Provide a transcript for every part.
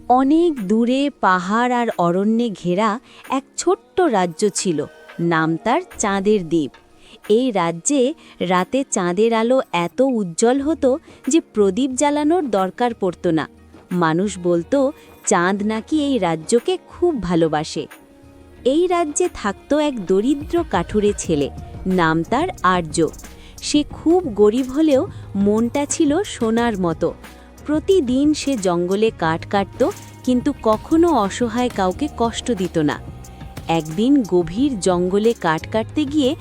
অনেক দূরে পাহাড় আর অরণ্যে ঘেরা এক ছোট্ট রাজ্য ছিল। নাম তার চাঁদের দ্বীপ। এই রাজ্যে রাতে চাঁদের আলো এত উজ্জ্বল হতো যে প্রদীপ জ্বালানোর দরকার পড়ত না। মানুষ বলতো চাঁদ নাকি এই রাজ্যকে খুব ভালোবাসে। এই রাজ্যে থাকত এক দরিদ্র কাঠুরে ছেলে, নাম তার আর্য। সে খুব গরিব হলেও মনটা ছিল সোনার মতো। প্রতিদিন সে জঙ্গলে কাঠ কাটত, কিন্তু কখনো অসহায় কাউকে কষ্ট দিত না। একদিন গভীর জঙ্গলে কাঠ কাটতে গিয়ে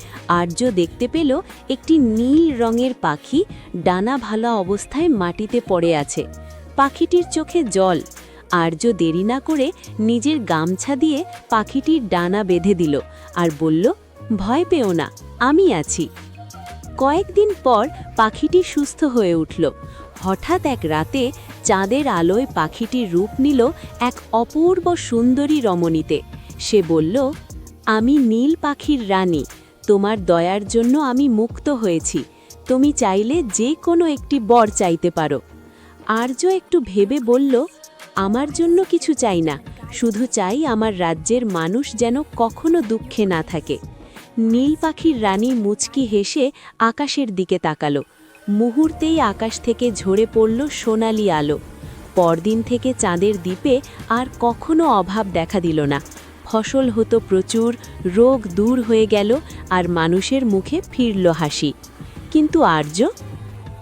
আর্য দেখতে পেল একটি নীল রঙের পাখি ডানা ভালা অবস্থায় মাটিতে পড়ে আছে। পাখিটির চোখে জল। আর্য দেরি না করে নিজের গামছা দিয়ে পাখিটির ডানা বেঁধে দিল আর বলল, ভয় পেও না, আমি আছি। কয়েকদিন পর পাখিটি সুস্থ হয়ে উঠল। হঠাৎ এক রাতে চাঁদের আলোয় পাখিটির রূপ নিল এক অপূর্ব সুন্দরী রমণীতে। সে বলল, আমি নীল পাখির রানী, তোমার দয়ার জন্য আমি মুক্ত হয়েছি। তুমি চাইলে যে কোনো একটি বর চাইতে পারো। আর্য একটু ভেবে বলল, আমার জন্য কিছু চাই না, শুধু চাই আমার রাজ্যের মানুষ যেন কখনো দুঃখে না থাকে। নীল পাখির রানী মুচকি হেসে আকাশের দিকে তাকালো। মুহূর্তেই আকাশ থেকে ঝরে পড়ল সোনালি আলো। পরদিন থেকে চাঁদের দ্বীপে আর কখনো অভাব দেখা দিল না। ফসল হতো প্রচুর, রোগ দূর হয়ে গেল, আর মানুষের মুখে ফিরল হাসি। কিন্তু আর্য,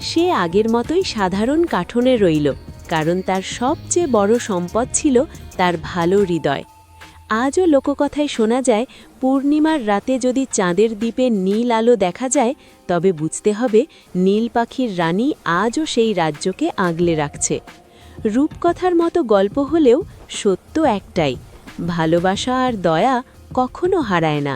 সে আগের মতোই সাধারণ কাঠনে রইল, কারণ তার সবচেয়ে বড় সম্পদ ছিল তার ভালো হৃদয়। আজও লোককথায় শোনা যায়, পূর্ণিমার রাতে যদি চাঁদের দ্বীপে নীল আলো দেখা যায়, তবে বুঝতে হবে নীল পাখির রানী আজও সেই রাজ্যকে আগলে রাখছে। রূপকথার মতো গল্প হলেও সত্য একটাই, ভালোবাসা আর দয়া কখনো হারায় না।